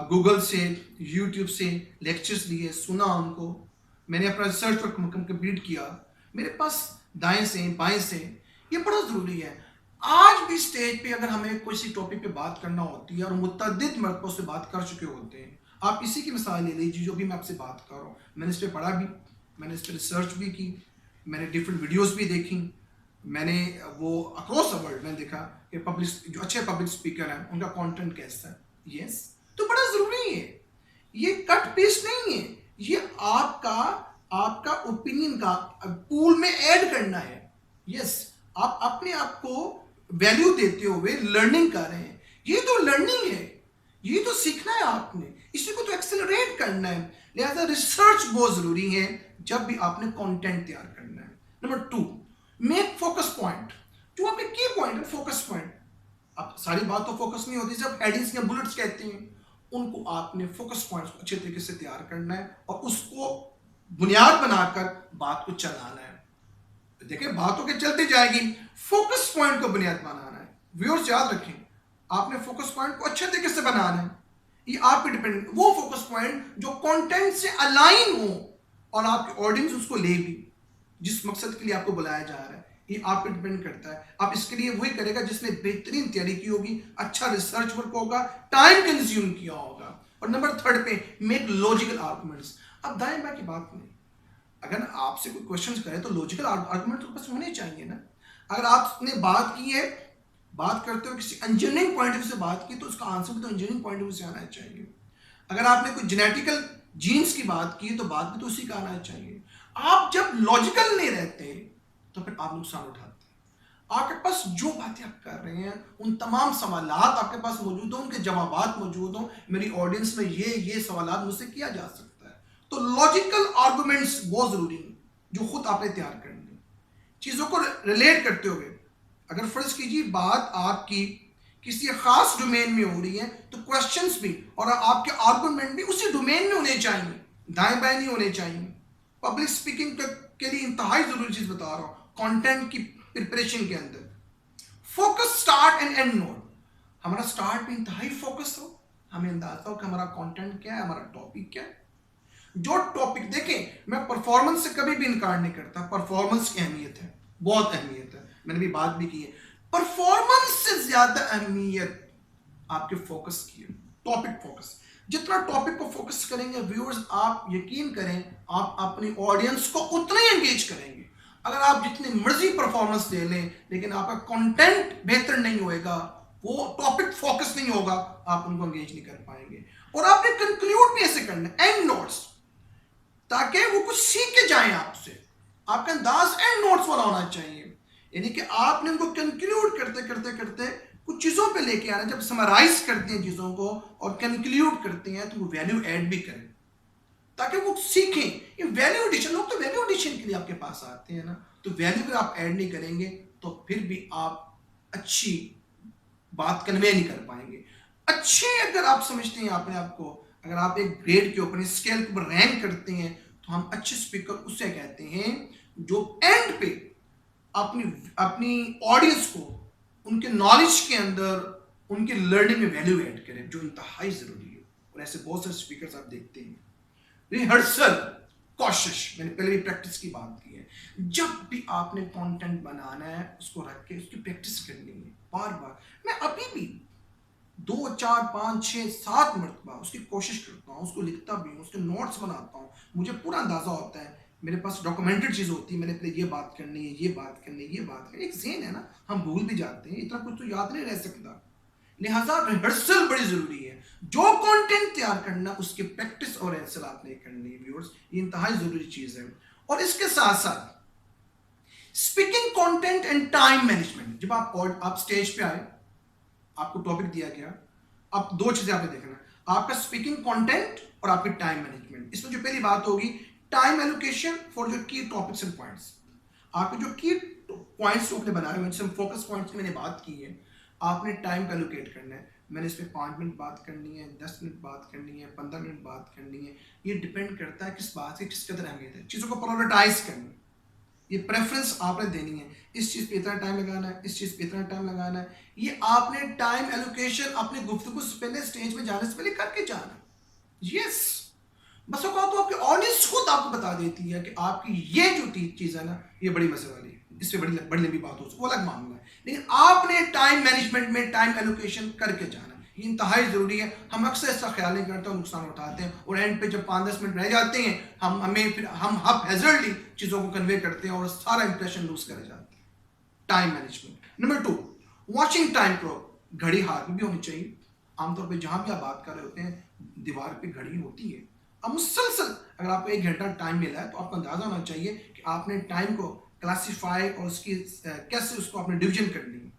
गूगल से, यूट्यूब से लेक्चर्स लिए, सुना उनको, मैंने अपना रिसर्च वर्क कंप्लीट किया, मेरे पास दाएं से बाएं से, ये बड़ा ज़रूरी है। आज भी स्टेज पे अगर हमें किसी टॉपिक पे बात करना होती है और मुतअद्दिद मरतबा से बात कर चुके होते हैं, आप इसी की मिसाल ले लीजिए जो भी मैं आपसे बात कर रहा हूँ, मैंने इस पर पढ़ा भी, मैंने इस पर रिसर्च भी की, मैंने डिफरेंट वीडियोस भी देखी, मैंने वो अक्रॉस द वर्ल्ड मैंने देखा कि पब्लिक जो अच्छे पब्लिक स्पीकर हैं उनका कंटेंट कैसा है। यस, तो बड़ा ज़रूरी है, ये कट पेस्ट नहीं है, ये आपका ओपिनियन का पूल में ऐड करना है। यस, आप अपने आप को वैल्यू देते हुए लर्निंग कर रहे हैं, ये तो लर्निंग है, ये तो सीखना है आपने, इसी को तो एक्सेलरेट करना है। लिहाजा रिसर्च बहुत ज़रूरी है जब भी आपने कंटेंट तैयार करना है। Number 2, make focus point. जो आपके की पॉइंट है, फोकस पॉइंट, अब सारी बात तो फोकस नहीं होती, जब हेडिंग्स या बुलेट्स कहते हैं उनको आपने फोकस पॉइंट्स को अच्छे तरीके से तैयार करना है और उसको बुनियाद बनाकर बात को चलाना है। देखिए बात होकर चलती जाएगी, फोकस पॉइंट को बुनियाद बनाना है। व्यूअर्स याद रखें, आपने फोकस पॉइंट को अच्छे तरीके से बनाना है, ये आप पे डिपेंड, वो फोकस पॉइंट जो कंटेंट से अलाइन हो और आपकी ऑडियंस उसको ले भी, जिस मकसद के लिए आपको बुलाया जा रहा है, ये आप पे डिपेंड करता है। आप इसके लिए वही करेगा जिसने बेहतरीन तैयारी की होगी, अच्छा रिसर्च वर्क होगा, टाइम कंज्यूम किया होगा। और नंबर 3 पे, मेक लॉजिकल आर्गुमेंट्स। अब दाएं बाएं की बात नहीं, अगर आपसे कोई क्वेश्चन करे तो लॉजिकल आर्गुमेंट तो बस होने चाहिए ना। अगर आपने बात की है, बात करते हुए किसी इंजीनियरिंग पॉइंट ऑफ व्यू से बात की तो उसका आंसर भी तो इंजीनियरिंग पॉइंट ऑफ व्यू से आना चाहिए। अगर आपने कोई जेनेटिकल जीन्स की बात की तो बात भी तो उसी का आना चाहिए। आप जब लॉजिकल नहीं रहते तो फिर आप नुकसान उठाते हैं। आपके पास जो बातें आप कर रहे हैं उन तमाम सवालात आपके पास मौजूद हो, उनके जवाबात मौजूद हो, मेरी ऑडियंस में ये सवालात मुझसे किया जा सकता है, तो लॉजिकल आर्गुमेंट्स बहुत जरूरी हैं जो खुद आपने तैयार करनी है। चीजों को रिलेट करते हुए, अगर फर्ज कीजिए बात आपकी किसी खास डोमेन में हो रही है तो क्वेश्चंस भी और आपके आर्गुमेंट भी उसी डोमेन में होने चाहिए, दाएं बाएं नहीं होने चाहिए। पब्लिक स्पीकिंग के लिए इंतहाई जरूरी चीज बता रहा हूं, कंटेंट की प्रिपरेशन के अंदर focus, start and and note. हमारा स्टार्ट में इंतहाई फोकस हो, हमें अंदाजा हो कि हमारा कंटेंट क्या है, हमारा टॉपिक क्या है। जो टॉपिक देखें, मैं परफॉर्मेंस से कभी भी इनकार नहीं करता, परफॉर्मेंस की अहमियत है, बहुत अहमियत है, मैंने भी बात भी की है। परफॉर्मेंस से ज्यादा अहमियत आपके फोकस की है, टॉपिक फोकस। जितना टॉपिक को फोकस करेंगे व्यूअर्स, आप यकीन करें आप अपनी ऑडियंस को उतना ही एंगेज करेंगे। अगर आप जितनी मर्जी परफॉर्मेंस दे लें लेकिन आपका कंटेंट बेहतर नहीं होएगा, वो टॉपिक फोकस नहीं होगा, आप उनको एंगेज नहीं कर पाएंगे। और आपने कंक्लूड भी ऐसे करना, एंड नोट्स, ताकि वो कुछ सीख के जाएं आपसे। आपका अंदाज एंड नोट्स वाला होना चाहिए, यानी कि आपने उनको कंक्लूड करते करते करते कुछ चीज़ों पे लेके आना। जब समराइज करते हैं चीज़ों को और कंक्लूड करते हैं तो वो वैल्यू ऐड भी करें ताकि वो सीखें। ये वैल्यू एडिशन, लोग तो वैल्यू एडिशन के लिए आपके पास आते हैं ना, तो वैल्यू अगर आप ऐड नहीं करेंगे तो फिर भी आप अच्छी बात कन्वे नहीं कर पाएंगे। अच्छे अगर आप समझते हैं अपने आप को, अगर आप एक ग्रेड के ऊपर स्केल के ऊपर रैंक करते हैं तो हम अच्छे स्पीकर उससे कहते हैं जो एंड पे अपनी अपनी ऑडियंस को उनके नॉलेज के अंदर, उनके लर्निंग में वैल्यू ऐड करें, जो इंतहाई जरूरी है। और ऐसे बहुत सारे स्पीकर्स आप देखते हैं। रिहर्सल, कोशिश, मैंने पहले भी प्रैक्टिस की बात की है। जब भी आपने कंटेंट बनाना है उसको रख के उसकी प्रैक्टिस करनी है बार बार। मैं अभी भी 2, 4, 5, 6, 7 मरतबा उसकी कोशिश करता हूँ, उसको लिखता भी हूँ, उसके नोट्स बनाता हूँ। मुझे पूरा अंदाजा होता है, मेरे पास डॉक्यूमेंटेड चीज़ होती है, मैंने पहले ये बात करनी है, ये बात करनी है, ये बात करनी है। एक ज़हन है ना, हम भूल भी जाते हैं, इतना कुछ तो याद नहीं रह सकता। लिहाजा रिहर्सल बड़ी ज़रूरी है। जो कंटेंट तैयार करना उसकी प्रैक्टिस और रिहर्सल आपने करनी है व्यूअर्स, ये इंतहाई ज़रूरी चीज़ है। और इसके साथ साथ speaking content and time management. जब आप स्टेज पे आए, आपको टॉपिक दिया गया, अब दो चीजें आपने देखना है, आपका स्पीकिंग कंटेंट और आपकी टाइम मैनेजमेंट। इसमें जो पहली बात होगी टाइम एलोकेशन फॉर योर की टॉपिक्स एंड पॉइंट्स। आपके जो की पॉइंट्स जो आपने बनाए हुए हैं, फोकस पॉइंट्स की मैंने बात की है, आपने टाइम का एलोकेट करना है। मैंने इस पर 5 मिनट बात करनी है, 10 मिनट बात करनी है, 15 मिनट बात करनी है, ये डिपेंड करता है किस बात की किस कदर अहमियत है। चीज़ों को प्रायोरिटाइज करना, ये प्रेफरेंस आपने देनी है, इस चीज़ पे इतना टाइम लगाना है, इस चीज़ पे इतना टाइम लगाना है। ये आपने टाइम एलोकेशन अपने गुफ्तगू से पहले, स्टेज में जाने से पहले करके जाना है। यस, बस वो कहा तो आपकी ऑडियंस खुद आपको बता देती है कि आपकी ये जो चीज़ है ना, ये बड़ी मजे वाली है, इससे बड़ी बड़ी लंबी बात हो, वो अलग मामला है। लेकिन आपने टाइम मैनेजमेंट में टाइम एलोकेशन करके जाना, ये इंतहाई ज़रूरी है। हम अक्सर इसका ख्याल नहीं करते और नुकसान उठाते हैं, और एंड पे जब 5-10 मिनट रह जाते हैं, हम हैज़र्डली चीज़ों को कन्वे करते हैं और सारा इंप्रेशन लूज कर जाते हैं। Time management. Number 2, watching time clock. घड़ी हाथ में भी होनी चाहिए। आमतौर पर जहाँ भी आप बात कर रहे होते हैं, दीवार पर घड़ी होती है। अब मुसलसल अगर आपको 1 घंटा टाइम मिला है, तो आपको अंदाजा होना चाहिए कि आपने टाइम को क्लासीफाई और उसकी कैसे उसको आपने डिवीजन करनी है,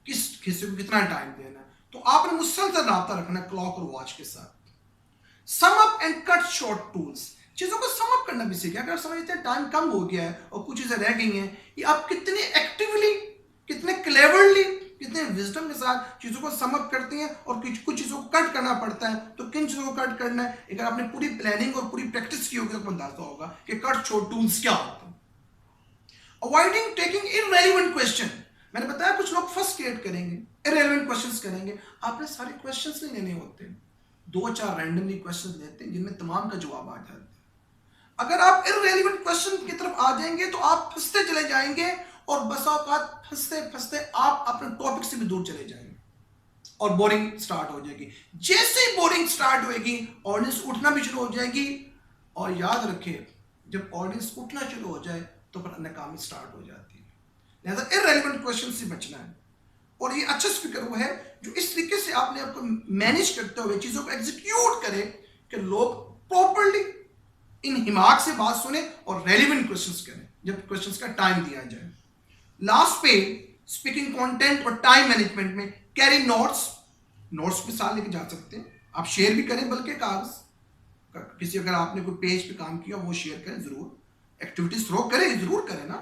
किस हिस्से को कितना टाइम देना है। तो आपने मुसलसल राब्ता रखना है क्लॉक और वॉच के साथ। सम up and cut short tools. चीज़ों को सम अप करना भी सीखें। अगर समझते हैं टाइम कम हो गया है और कुछ चीज़ें रह गई हैं, ये आप कितने एक्टिवली, कितने क्लेवरली, कितने विजडम के साथ चीज़ों को सम अप करती हैं, और कुछ चीज़ों को कट करना पड़ता है, तो किन चीज़ों को कट करना है। अगर आपने पूरी प्लानिंग और पूरी प्रैक्टिस की होगी तो अंदाजा होगा कि कट शॉर्ट टूल्स क्या होते हैं। Avoiding taking irrelevant question. मैंने बताया कुछ लोग फर्स्ट क्रिएट करेंगे, इररेलेवेंट क्वेश्चंस करेंगे। आपने सारे क्वेश्चंस नहीं लेने होते, 2-4 रैंडमली क्वेश्चंस लेते हैं जिनमें तमाम का जवाब आ जाता है। अगर आप इररेलेवेंट क्वेश्चन की तरफ आ जाएंगे तो आप फंसते चले जाएंगे, और बस औकात फंसते फंसते आप अपने टॉपिक से भी दूर चले जाएंगे और बोरिंग स्टार्ट हो जाएगी। जैसे ही बोरिंग स्टार्ट होएगी, ऑडियंस उठना भी शुरू हो जाएगी। और याद रखिए, जब ऑडियंस उठना शुरू हो जाए तो फिर नाकामी स्टार्ट हो जाती है। लिहाजा इररेलेवेंट क्वेश्चन से बचना है। और ये अच्छा स्पीकर वो है जो इस तरीके से आपने आपको मैनेज करते हुए चीजों को एग्जीक्यूट करे कि लोग प्रॉपरली इन हिमाक से बात सुने और रेलिवेंट क्वेश्चंस करें जब क्वेश्चंस का टाइम दिया जाए। लास्ट पे स्पीकिंग कंटेंट और टाइम मैनेजमेंट में कैरी नोट्स भी साथ लेके जा सकते हैं। आप शेयर भी करें, बल्कि कागज किसी, अगर आपने कोई पेज पे काम किया वो शेयर करें जरूर। एक्टिविटीज थ्रो करें, जरूर करें ना।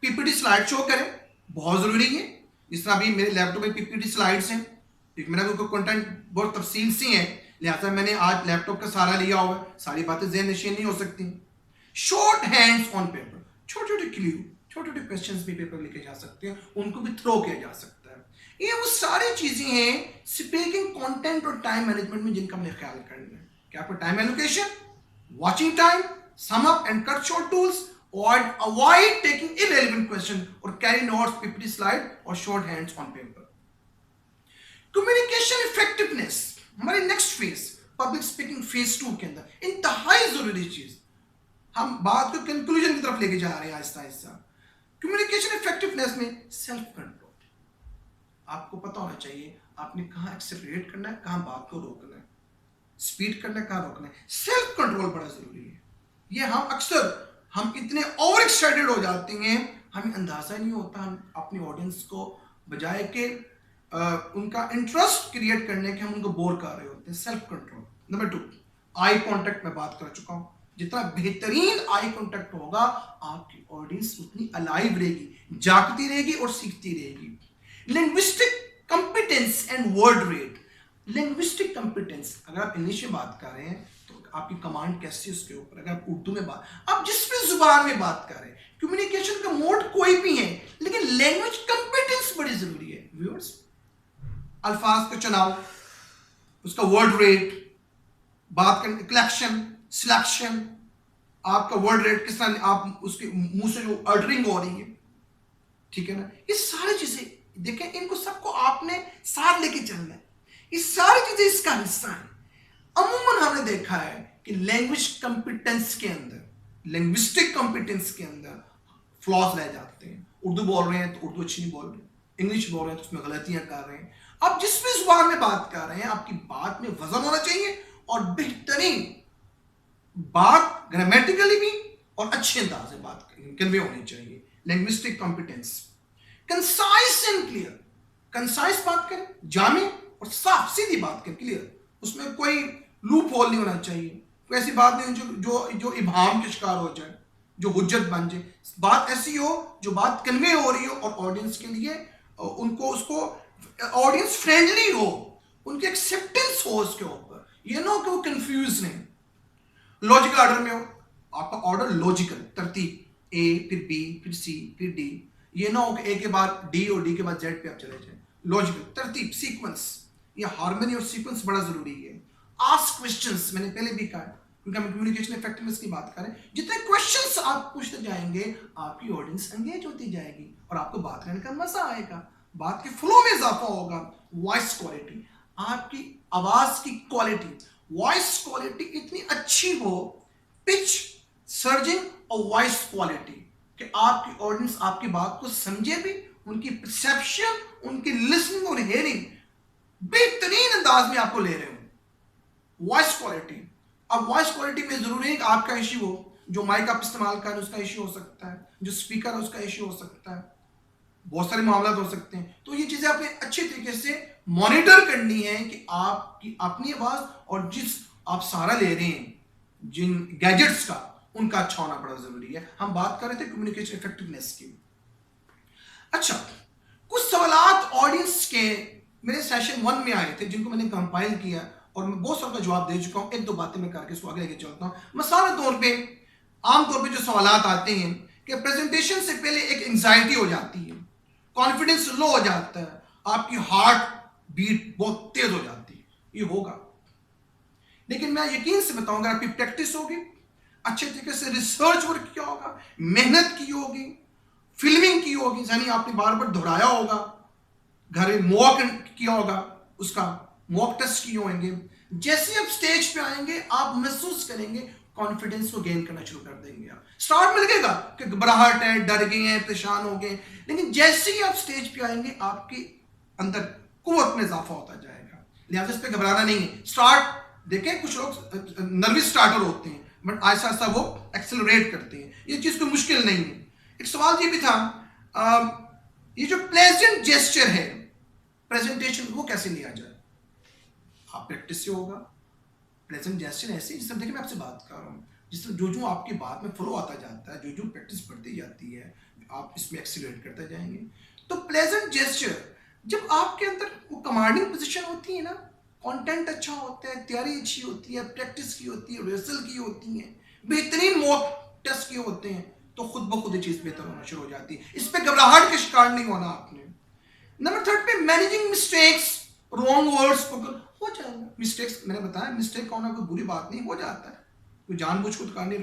पीपीटी स्लाइड शो करें, बहुत जरूरी है। जिस तरह अभी मेरे लैपटॉप में पीपीटी स्लाइड्स हैं, मेरा कोई कंटेंट बहुत तफसील सी है, लिहाजा मैंने आज लैपटॉप का सहारा लिया हुआ है, सारी बातें ज़हन नशीन नहीं हो सकती। शॉर्ट हैंड्स ऑन पेपर, छोटे छोटे क्लू, छोटे छोटे क्वेश्चंस भी पेपर लिखे जा सकते हैं, उनको भी थ्रो किया जा सकता है। ये वो सारी चीजें हैं स्पीकिंग कंटेंट और टाइम मैनेजमेंट में जिनका हमें ख्याल करना है कि आपको time allocation, watching time, sum up and cut short tools, और अवॉइड टेकिंग इररेलेवेंट क्वेश्चन, और कैरी नोट्स, पीपीटी स्लाइड और short hands on paper. Communication effectiveness हमारे next phase, public speaking phase 2 के अंदर इंतहाई जरूरी चीज। हम बात को कंक्लूजन की तरफ लेके जा रहे हैं आहिस्ता आहिस्ता। कम्युनिकेशन इफेक्टिवनेस में सेल्फ कंट्रोल। आपको पता होना चाहिए आपने कहां एक्सेलरेट करना है, कहां बात को रोकना है, स्पीड करना है, कहां रोकना है। सेल्फ कंट्रोल बड़ा जरूरी है। ये हम इतने ओवर एक्साइटेड हो जाते हैं, हमें अंदाजा नहीं होता, हम अपनी ऑडियंस को बजाय के उनका इंटरेस्ट क्रिएट करने के हम उनको बोर कर रहे होते हैं। Self control. Number 2, eye contact में बात कर चुका हूं। जितना बेहतरीन आई कांटेक्ट होगा, आपकी ऑडियंस उतनी अलाइव रहेगी, जागती रहेगी और सीखती रहेगी। Linguistic competence and word rate. Linguistic competence, अगर आप इंग्लिश में बात कर रहे हैं तो आपकी कमांड कैसी है उसके ऊपर। अगर आप उर्दू में आप जिस भी जुबान में बात कर रहे हैं, कम्युनिकेशन का मोड कोई भी है, लेकिन लैंग्वेज कंपिटेंस बड़ी जरूरी है। व्यूअर्स, अल्फाज का चुनाव, उसका वर्ड रेट, बात करने कलेक्शन, सिलेक्शन, आपका वर्ड रेट किस तरह आप उसके मुंह से जो अल्टरिंग हो रही है, ठीक है ना। ये सारी चीजें देखें, इनको सबको आपने साथ लेके चलना है। ये सारी चीजें इसका हिस्सा है। अमूमन हमने देखा है कि लैंग्वेज कंपिटेंस के अंदर, लिंग्विस्टिक कंपिटेंस के अंदर फ्लॉज रह जाते हैं। उर्दू बोल रहे हैं तो उर्दू अच्छी नहीं बोल रहे, इंग्लिश बोल रहे हैं तो उसमें गलतियां कर रहे हैं। आप जिस भी जुबान में बात कर रहे हैं, आपकी बात में वजन होना चाहिए और बेहतरीन बात ग्रामेटिकली भी और अच्छे अंदाज से बात कन्वे होनी चाहिए। Linguistic competence, concise and clear. Concise बात करें, जामे और साफ सीधी बात करें, क्लियर। उसमें कोई लूप होल नहीं होना चाहिए, कोई ऐसी बात नहीं जो जो जो इबाहम के शिकार हो जाए, जो हुज्जत बन जाए। बात ऐसी हो जो बात कन्वे हो रही हो और ऑडियंस के लिए उनको उसको ऑडियंस फ्रेंडली हो, उनकी एक्सेप्टेंस हो उसके ऊपर, ये ना हो कि वो कंफ्यूज नहीं। लॉजिकल ऑर्डर में हो, आपका ऑर्डर लॉजिकल, तरतीब, ए फिर बी फिर सी फिर डी। ये ना हो कि ए के बाद डी और डी के बाद जेड पे आप चले जाए। लॉजिकल, तरतीब, सीक्वेंस। ये हार्मनी और सीक्वेंस बड़ा जरूरी है। आस्क क्वेश्चंस, मैंने पहले भी कहा, क्योंकि हम कम्युनिकेशन इफेक्टिवनेस की बात करें, जितने क्वेश्चंस आप पूछते जाएंगे आपकी ऑडियंस एंगेज होती जाएगी और आपको बात करने का मजा आएगा, बात के फ्लो में इजाफा होगा। वॉइस क्वालिटी, आपकी आवाज की क्वालिटी, वॉइस क्वालिटी इतनी अच्छी हो, पिच, सर्जिंग और वॉइस क्वालिटी, कि आपकी ऑडियंस आपकी बात को समझे भी, उनकी परसेप्शन, उनकी लिसनिंग और हेयरिंग बेहतरीन अंदाज में आपको ले रहे हो। वॉइस क्वालिटी, अब वॉइस क्वालिटी में जरूरी है कि आपका इश्यू हो, जो माइक आप इस्तेमाल कर रहे हैं उसका इश्यू हो सकता है, जो स्पीकर है उसका इश्यू हो सकता है, बहुत सारे मामला हो सकते हैं। तो ये चीजें आपने अच्छी तरीके से मॉनिटर करनी है कि आपकी अपनी आवाज और जिस आप सहारा ले रहे हैं जिन गैजेट्स का, उनका अच्छा होना बड़ा जरूरी है। हम बात कर रहे थे कम्युनिकेशन इफेक्टिवनेस की। अच्छा, कुछ सवालात ऑडियंस के मेरे सेशन 1 में आए थे जिनको मैंने कंपाइल किया और मैं बहुत सारा जवाब दे चुका हूं। एक दो बातें मैं करके इसको आगे लेके चलता हूं। मसाला तौर पे, आमतौर पे जो सवालात आते हैं कि प्रेजेंटेशन से पहले एक एंजाइटी हो जाती है, कॉन्फिडेंस लो हो जाता है, आपकी हार्ट बीट बहुत तेज हो जाती है, ये होगा। लेकिन मैं यकीन से बताऊंगा, आपकी प्रैक्टिस होगी, अच्छे तरीके से रिसर्च वर्क किया होगा, मेहनत की होगी, फिल्मिंग की होगी, यानी आपने बार बार दोहराया होगा, घर में मॉक किया होगा, उसका मॉक टेस्ट किए होंगे, जैसे आप स्टेज पे आएंगे आप महसूस करेंगे कॉन्फिडेंस को गेन करना शुरू कर देंगे। आप स्टार्ट में लगेगा कि घबराहट है, डर गए हैं, परेशान हो गए, लेकिन जैसे ही आप स्टेज पे आएंगे आपके अंदर कुव्वत में इजाफा होता जाएगा। लिहाजा इस पे घबराना नहीं है। स्टार्ट देखें, कुछ लोग नर्वस स्टार्टर होते हैं बट आहिस्ता आहिस्ता वो एक्सेलरेट करते हैं, ये चीज कोई मुश्किल नहीं है। एक सवाल ये भी था, ये जो प्लेजेंट जेस्चर है प्रेजेंटेशन, वो कैसे लिया जाए? आप प्रैक्टिस से होगा। प्रेजेंट जेस्चर ऐसे, जिस तरह देखिए मैं आपसे बात कर रहा हूँ, जिस तरह जो जो आपकी बात में फ्लो आता जाता है, जो जो प्रैक्टिस बढ़ती जाती है, आप इसमें एक्सीलरेट करते जाएंगे। तो प्लेजेंट जेस्चर, जब आपके अंदर वो कमांडिंग पोजीशन होती है ना, कंटेंट अच्छा होता है, तैयारी अच्छी होती है, प्रैक्टिस की होती है, रिहर्सल की होती है, बेहतरीन मॉक टेस्ट किए होते हैं, तो खुद ब खुद ये चीज बेहतर होना शुरू हो जाती है। इस पे घबराहट के शिकार नहीं होना आपने। नंबर 3 पे मैनेजिंग मिस्टेक्स, रॉन्ग वर्ड्स हो जाएगा। मिस्टेक्स मैंने बताया, मिस्टेक होना कोई बुरी बात नहीं, हो जाता है, कोई जानबूझ को कर नहीं।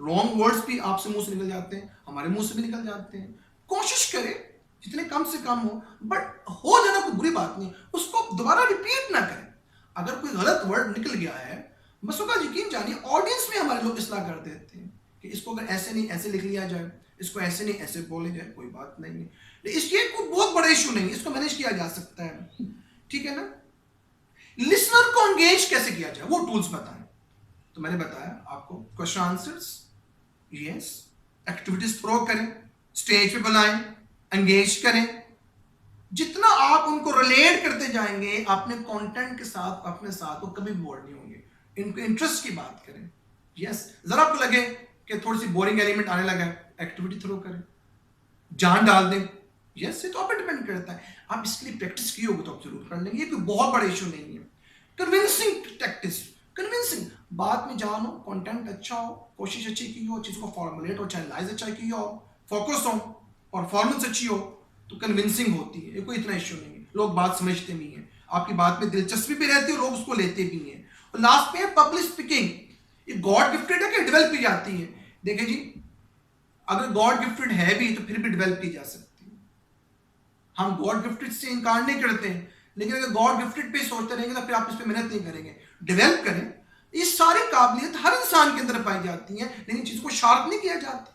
रॉन्ग वर्ड्स भी आपसे मुंह से निकल जाते हैं, हमारे मुंह से भी निकल जाते हैं। कोशिश करें जितने कम से कम हो, बट हो जाना कोई बुरी बात नहीं, उसको दोबारा रिपीट ना करें। अगर कोई गलत वर्ड निकल गया है, बस उसका यकीन जानिए ऑडियंस में हमारे लोग इसलाह कर देते हैं कि इसको अगर ऐसे नहीं ऐसे लिख लिया जाए, इसको ऐसे नहीं ऐसे बोले जाए, कोई बात नहीं है। इसके कोई बहुत बड़ा इशू नहीं है, इसको मैनेज किया जा सकता है, ठीक है ना। लिसनर को एंगेज कैसे किया जाए, वो टूल्स बताएं। तो मैंने बताया आपको, question answers, yes, activities throw करें, स्टेज पे बुलाएं, एंगेज करें। जितना आप उनको रिलेट करते जाएंगे अपने कंटेंट के साथ, अपने साथ, वो कभी बोर नहीं होंगे। इनको इंटरेस्ट की बात करें, यस। जरा आपको लगे कि थोड़ी सी बोरिंग एलिमेंट आने लगा है, एक्टिविटी थ्रो करें, जान डाल दें, यस। ये तो आप पे डिपेंड करता है, आप इसके लिए प्रैक्टिस की होगी तो आप जरूर कर लेंगे, ये कोई बहुत बड़ा इशू नहीं है। कन्विंसिंग प्रैक्टिस, कन्विंसिंग बात में जान हो, कंटेंट अच्छा हो, कोशिश अच्छी की हो, चीज को फॉर्मुलेट हो, चैनलाइज अच्छा की हो, फोकस हो, परफॉर्मेंस अच्छी हो, तो कन्विंसिंग होती है, ये कोई इतना इश्यू नहीं है। लोग बात समझते भी हैं, आपकी बात में दिलचस्पी भी रहती है, लोग उसको लेते भी हैं। और लास्ट में है पब्लिक स्पीकिंग, ये गॉड गिफ्टेड है कि डेवलप की जाती है? देखिए जी, अगर गॉड गिफ्टेड है भी तो फिर भी डेवलप की जा सकती है। हम गॉड गिफ्टेड से इनकार नहीं करते हैं, लेकिन अगर गॉड गिफ्टेड पे सोचते रहेंगे तो फिर आप इस पे मेहनत नहीं करेंगे। डेवलप करें, ये सारी काबिलियत हर इंसान के अंदर पाई जाती है, लेकिन चीजों को शार्प नहीं किया जाता।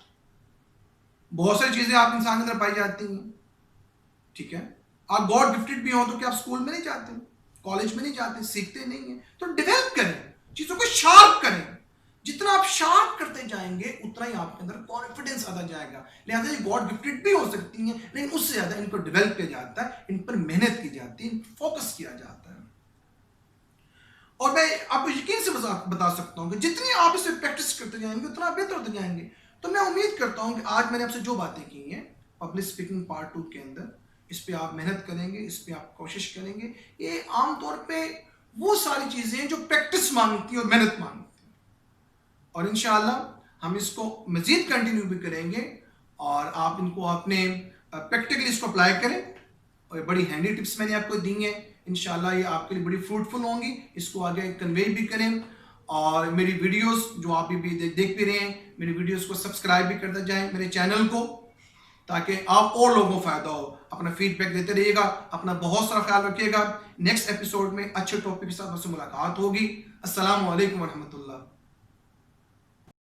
बहुत सारी चीजें आप इंसान के अंदर पाई जाती हैं, ठीक है। आप गॉड गिफ्टेड भी हो तो क्या आप स्कूल में नहीं जाते, कॉलेज में नहीं जाते, सीखते नहीं है? तो डेवलप करें, चीजों को शार्प करें। जितना आप शार्प करते जाएंगे जाएंगे उतना ही आपके अंदर कॉन्फिडेंस आता जाएगा। लिहाजा ये गॉड गिफ्टेड भी हो सकती हैं, लेकिन उससे ज़्यादा इनको डेवलप किया जाता है, इन पर मेहनत की जाती है, फोकस किया जाता है। और मैं आपको यकीन से बता सकता हूँ कि जितनी आप इसे प्रैक्टिस करते जाएंगे उतना आप बेहतर होते जाएंगे। तो मैं उम्मीद करता हूँ कि आज मैंने आपसे जो बातें की हैं पब्लिक स्पीकिंग पार्ट 2 के अंदर, इस पे आप मेहनत करेंगे, इस पे आप कोशिश करेंगे। ये आमतौर पे वो सारी चीज़ें हैं जो प्रैक्टिस मांगती हैं और मेहनत मांगती हैं, और इंशाअल्लाह हम इसको मज़ीद कंटिन्यू भी करेंगे और आप इनको अपने प्रैक्टिकली इसको अप्लाई करें। और बड़ी हैंडी टिप्स मैंने आपको दी हैं, इंशाल्लाह ये आपके लिए बड़ी फ्रूटफुल होंगी। इसको आगे कन्वे भी करें और मेरी वीडियोस जो आप भी देख भी रहे हैं, मेरी वीडियोस को सब्सक्राइब भी करते जाएं मेरे चैनल को, ताकि आप और लोगों को फ़ायदा हो। अपना फीडबैक देते रहिएगा, अपना बहुत सारा ख्याल रखिएगा। नेक्स्ट एपिसोड में अच्छे टॉपिक के साथ मुझसे मुलाकात होगी। अस्सलाम वालेकुम रहमतुल्लाह।